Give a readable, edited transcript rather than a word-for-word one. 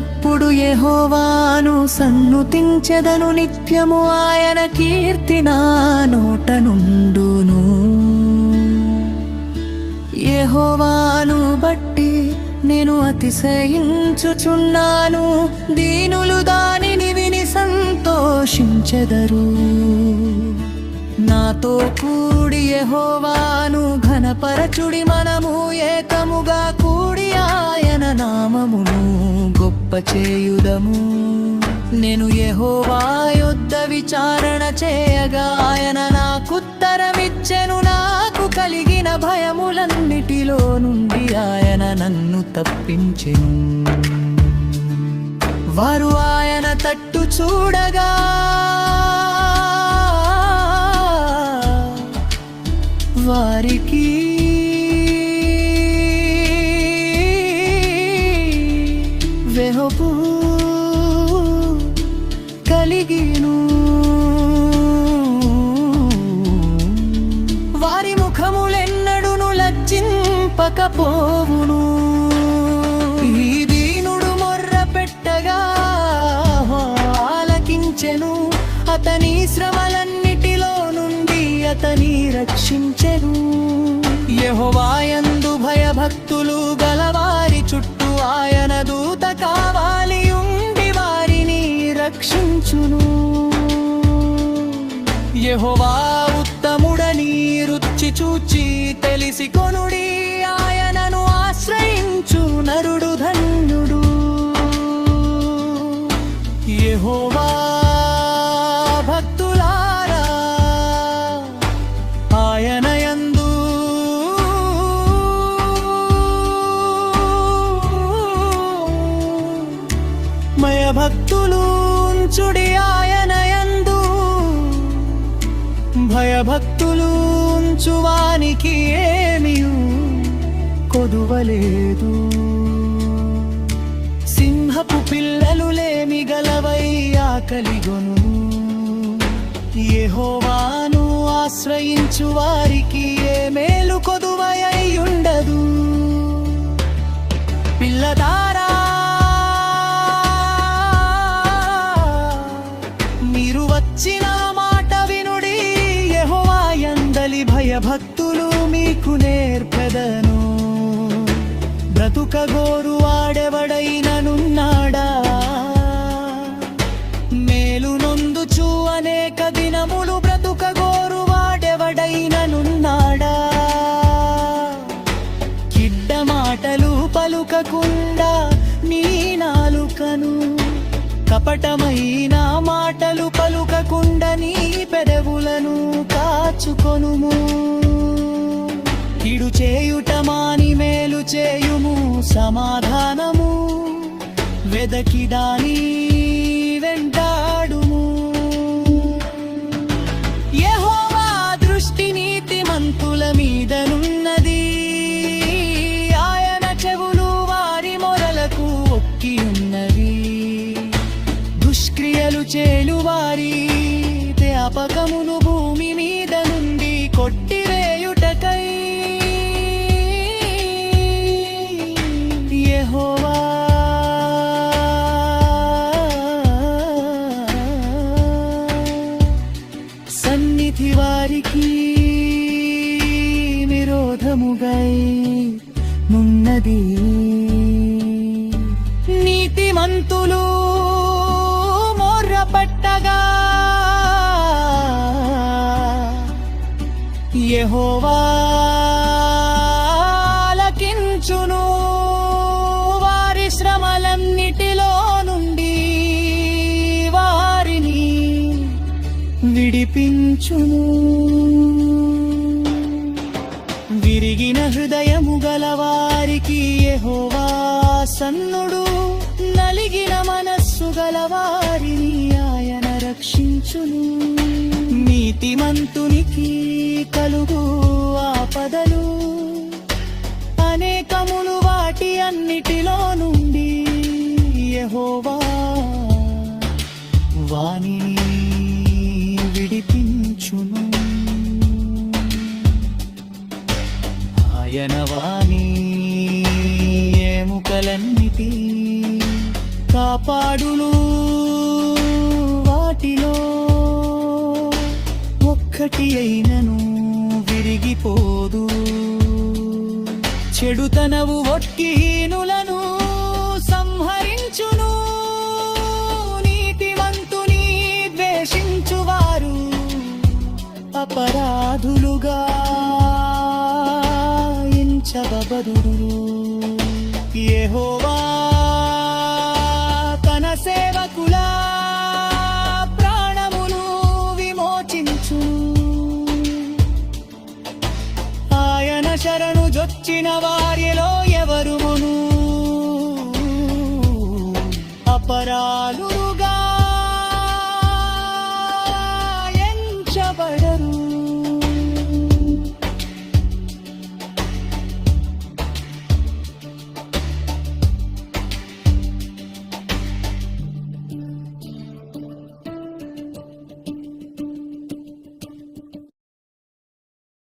ఎల్లప్పుడు యెహోవాను సన్నుతించెదను, నిత్యము ఆయన కీర్తి నా నోట నుండును. యెహోవాను బట్టి నేను అతిశయించుచున్నాను, దీనులు దానిని విని సంతోషించెదరు. నాతో కూడి యెహోవాను ఘనపరచుడి, మనము ఏకముగా కూడి ఆయన నామమును గొప్ప చేయుదము. నేను యెహోవా యొద్ద విచారణ చేయగా ఆయన నాకుత్తరమిచ్చెను, నాకు కలిగిన భయములన్నిటిలో నుండి ఆయన నన్ను తప్పించెను. వారు ఆయన తట్టు చూడగా వారికి వెహపు కలిగిను. వారి ముఖములెన్నడును లజ్జింపకపోవును. ఈ దీనుడు మొర్ర పెట్టగా ఆలకించెను, అతని శ్రమలన్నిటిలో నుండి అతని రక్షించెను. యెహోవాయందు భయభక్తులు గలవారి చుట్టూ ఆయన దూత కావాలి ఉండి వారిని రక్షించును. యెహోవా ఉత్తముడని రుచి చూచి తెలిసి కొనుడి, ఆయనను ఆశ్రయించు నరుడు ధన్యుడు. యెహోవా భక్తులారా ఆయన యందు భయభక్తులు ఉంచుడి, ఆయన యందు భయభక్తులు ఉంచువానికి ఏమియు కొదువలేదు. సింహపు పిల్లలు లేమి గలవై ఆకలిగొను, యెహోవాను ఆశ్రయించు వారికి ఏ మేలు కొదువై ఉండదు. పిల్లదారా మీరు వచ్చిన మాట వినుడి, యెహోవా యందలి భయభక్తులు మీకు నేర్పెదను. బ్రతుకగోరు వాడెవడైననున్నాడా, మేలు నొందుచు అనేక దినములు బ్రతుకగోరు వాడెవడైననున్నాడా. కిడ్డ మాటలు పలుకకుండా నీ నాలుకను, కపటమైన మాటలు పలుకకుండా నీ పెదవులను కాచుకొనుము. కీడు చేయుట మాని మేలు చేయుము, సమాధానము వెదకి దాని వెంటాడుము. యెహోవా దృష్టి నీతిమంతుల మీదనున్నది, ఆయన చెవులు వారి మొరలకు ఒక్కి ఉన్నవి. దుష్క్రియలు చేలు వారి జ్ఞాపకమును భూమి మీద నుండి కొట్టివేయుటకై యెహోవా సన్నిధి వారికి విరోధముగై నున్నది. నీతిమంతులు మొర్రపట్టగా యెహోవా ఆలకించును, వారి శ్రమలన్నిటిలో నుండి వారిని విడిపించును. విరిగిన హృదయము గలవారికి యెహోవా సన్నుడు, నలిగిన మనస్సు గలవారిని ఆయన రక్షించును. నీతిమంతునికి కలుగు ఆపదలు అనేకములు, వాటి అన్నిటిలో నుండి యెహోవా వానిని విడిపించును. ఆయన వాని ఎముకలన్నిటి కాపాడును వాటిలో ఒక్కటి అయినను విరిగిపోదు చెడుతనవు ఒట్టిహీనులను సంహరించును నీతివంతుని ద్వేషించువారు అపరాధులుగా ఎంచబడుదురు యెహోవా తన సేవకుల ప్రాణమును విమోచించును ఆయన శరణు జొచ్చిన